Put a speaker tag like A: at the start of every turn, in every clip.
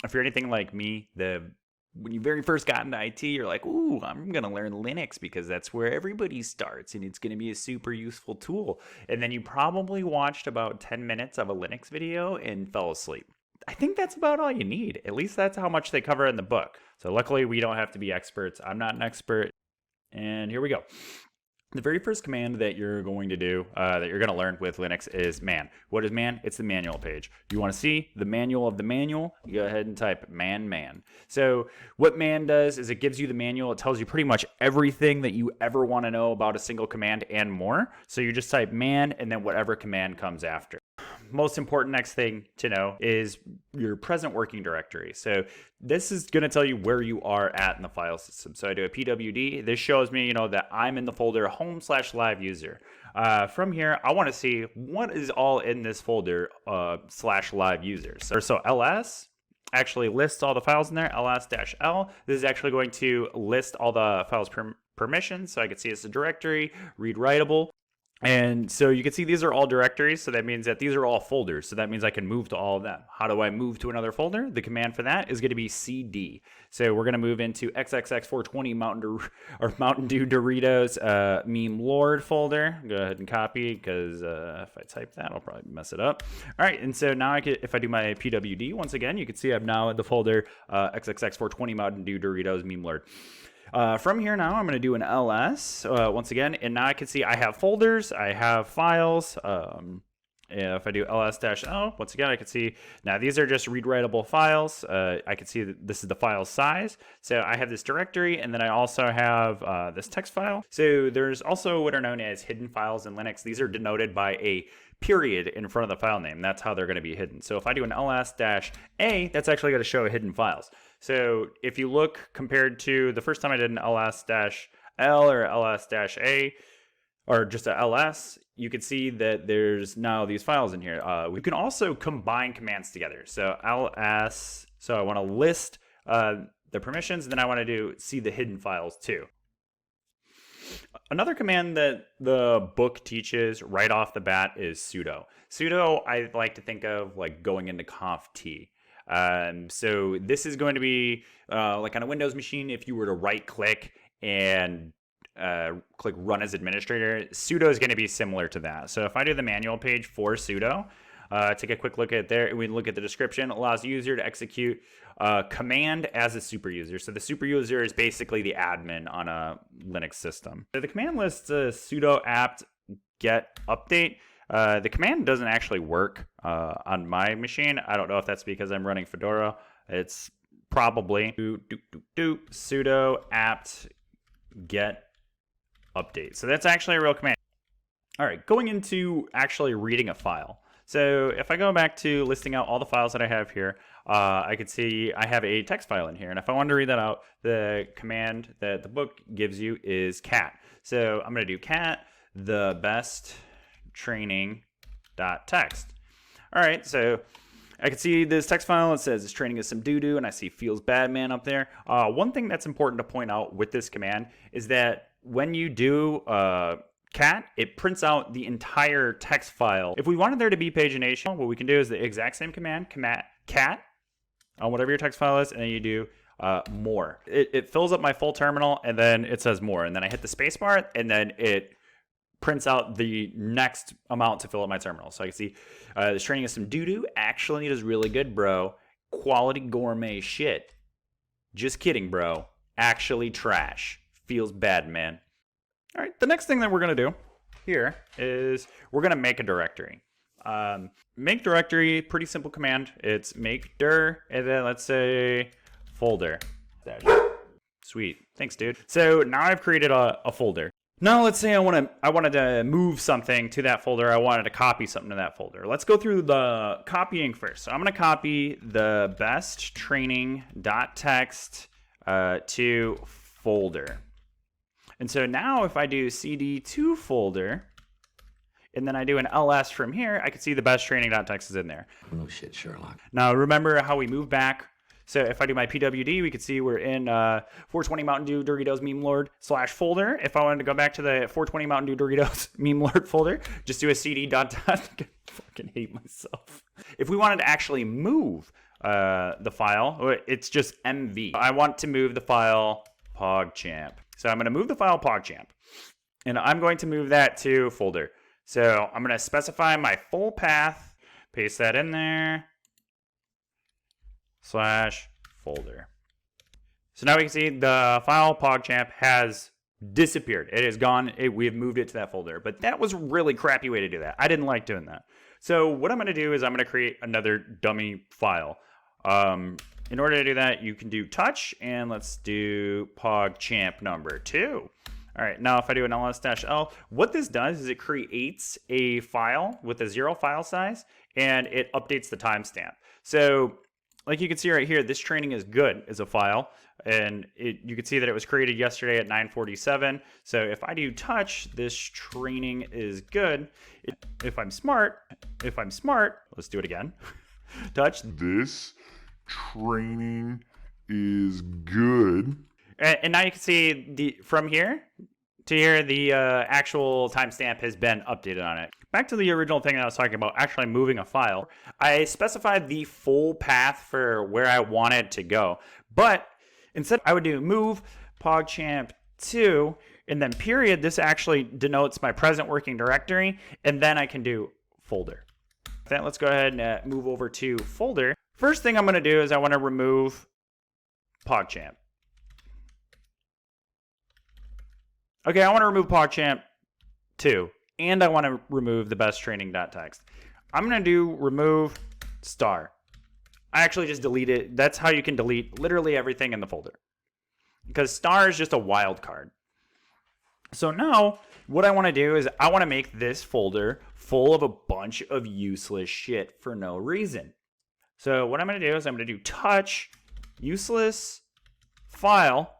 A: if you're anything like me, when you very first got into IT, you're like, ooh, I'm going to learn Linux because that's where everybody starts and it's going to be a super useful tool. And then you probably watched about 10 minutes of a Linux video and fell asleep. I think that's about all you need. At least that's how much they cover in the book. So luckily, we don't have to be experts. I'm not an expert. And here we go. The very first command that you're going to do, that you're going to learn with Linux is man. What is man? It's the manual page. You want to see the manual of the manual? You go ahead and type man. So what man does is it gives you the manual. It tells you pretty much everything that you ever want to know about a single command and more. So you just type man and then whatever command comes after. Most important next thing to know is your present working directory. So this is going to tell you where you are at in the file system. So I do a pwd. This shows me, that I'm in the folder home/live user. From here, I want to see what is all in this folder /live user. So ls actually lists all the files in there. ls-l. This is actually going to list all the files permissions. So I can see it's a directory, read writable. And so you can see these are all directories, so that means that these are all folders. So that means I can move to all of them. How do I move to another folder? The command for that is going to be cd. So we're going to move into XXX420 Mountain Dew Doritos meme lord folder. Go ahead and copy because if I type that, I'll probably mess it up. All right, and so now if I do my pwd once again, you can see I'm now in the folder XXX420 Mountain Dew Doritos meme lord. From here now, I'm going to do an ls once again, and now I can see I have folders, I have files. If I do ls-l, once again, I can see now these are just read-writable files. I can see that this is the file size. So I have this directory, and then I also have this text file. So there's also what are known as hidden files in Linux. These are denoted by a period in front of the file name. That's how they're going to be hidden. So if I do an ls-a, that's actually going to show hidden files. So if you look compared to the first time I did an ls-l or ls-a, or just a ls, you can see that there's now these files in here. We can also combine commands together. So ls, so I want to list the permissions, and then I want to see the hidden files too. Another command that the book teaches right off the bat is sudo. Sudo, I like to think of like going into conft. So this is going to be like on a Windows machine, if you were to right click and click run as administrator, sudo is going to be similar to that. So if I do the manual page for sudo, take a quick look at there, we look at the description. It allows the user to execute command as a super user. So the super user is basically the admin on a Linux system. So the command lists sudo apt get update. The command doesn't actually work on my machine. I don't know if that's because I'm running Fedora. It's probably sudo apt get update. So that's actually a real command. All right, going into actually reading a file. So if I go back to listing out all the files that I have here, I can see I have a text file in here. And if I wanted to read that out, the command that the book gives you is cat. So I'm going to do cat the best training.txt. All right, so I can see this text file. It says it's training is some doo-doo, and I see feels bad man up there. One thing that's important to point out with this command is that when you do cat, it prints out the entire text file. If we wanted there to be pagination, what we can do is the exact same command, cat, on whatever your text file is, and then you do more. It fills up my full terminal, and then it says more, and then I hit the space bar, and then it prints out the next amount to fill up my terminal. So I can see this training is some doo-doo. Actually, it is really good, bro. Quality gourmet shit. Just kidding, bro. Actually trash. Feels bad, man. All right, the next thing that we're going to do here is we're going to make a directory. Make directory, pretty simple command. It's make dir, and then let's say folder. Sweet. Thanks, dude. So now I've created a folder. Now let's say I wanted to move something to that folder. I wanted to copy something to that folder. Let's go through the copying first. So I'm going to copy the best training.txt to folder. And so now if I do cd to folder, and then I do an ls from here, I can see the best training.txt is in there.
B: No shit, Sherlock.
A: Now remember how we move back. So if I do my pwd, we can see we're in 420 Mountain Dew Doritos meme lord /folder. If I wanted to go back to the 420 Mountain Dew Doritos meme lord folder, just do a cd dot. I fucking hate myself. If we wanted to actually move the file. It's just MV. I want to move the file PogChamp. So I'm going to move the file PogChamp, and I'm going to move that to folder. So I'm going to specify my full path, paste that in there, /folder. So now we can see the file PogChamp has disappeared. It is gone. We have moved it to that folder. But that was a really crappy way to do that. I didn't like doing that. So what I'm going to do is I'm going to create another dummy file. In order to do that, you can do touch, and let's do PogChamp number 2. All right, now if I do an ls-l, what this does is it creates a file with a 0 file size, and it updates the timestamp. So like you can see right here, this training is good as a file, and you can see that it was created yesterday at 9:47. So if I do touch, this training is good. If I'm smart, let's do it again. Touch.
B: This training is good.
A: And now you can see from here to here, the actual timestamp has been updated on it. Back to the original thing that I was talking about, actually moving a file. I specified the full path for where I wanted to go. But instead, I would do move PogChamp 2, and then period. This actually denotes my present working directory, and then I can do folder. Then let's go ahead and move over to folder. First thing I'm going to do is I want to remove PogChamp. Okay, I want to remove PogChamp 2, and I want to remove the best training.txt. I'm going to do remove star. I actually just delete it. That's how you can delete literally everything in the folder, because star is just a wild card. So now what I want to do is I want to make this folder full of a bunch of useless shit for no reason. So what I'm going to do is I'm going to do touch useless file,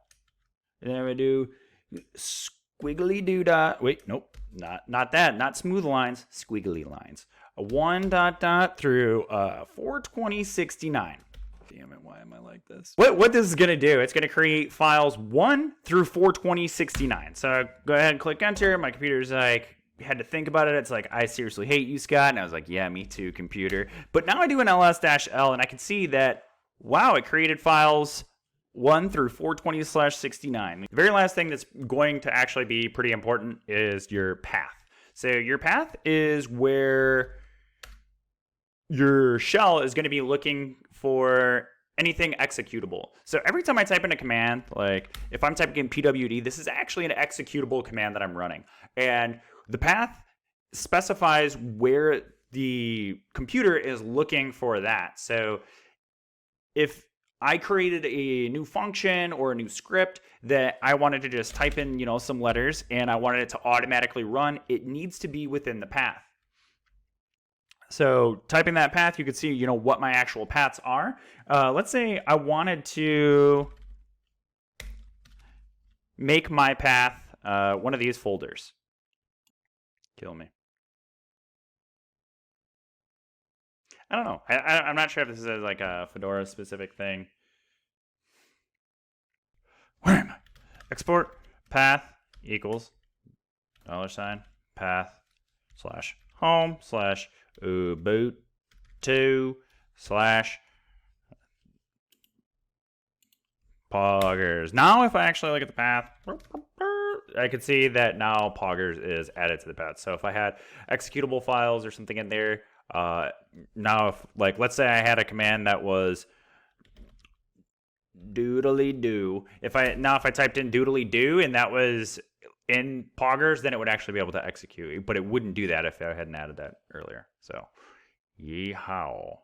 A: and then I'm going to do squiggly do dot. Wait, nope, not that. Not smooth lines, squiggly lines. A 1 dot dot through 42069. Damn it, why am I like this? What this is going to do, it's going to create files 1 through 42069. So go ahead and click enter. My computer's like, had to think about it. It's like, I seriously hate you, Scott. And I was like, yeah, me too, computer. But now I do an ls-l, and I can see that, wow, it created files 1 through 420/69. The very last thing that's going to actually be pretty important is your path. So your path is where your shell is going to be looking for anything executable. So every time I type in a command, like if I'm typing in pwd, this is actually an executable command that I'm running. And the path specifies where the computer is looking for that. So if I created a new function or a new script that I wanted to just type in, some letters, and I wanted it to automatically run, it needs to be within the path. So typing that path, you can see, what my actual paths are. Let's say I wanted to make my path one of these folders. Kill me. I don't know. I'm not sure if this is like a Fedora specific thing. Where am I? Export path equals $path /home /ubuntu /poggers. Now if I actually look at the path, I can see that now poggers is added to the path. So if I had executable files or something in there, now if, like, let's say I had a command that was doodly do. If I typed in doodly do and that was in poggers, then it would actually be able to execute, but it wouldn't do that if I hadn't added that earlier. So yeehaw.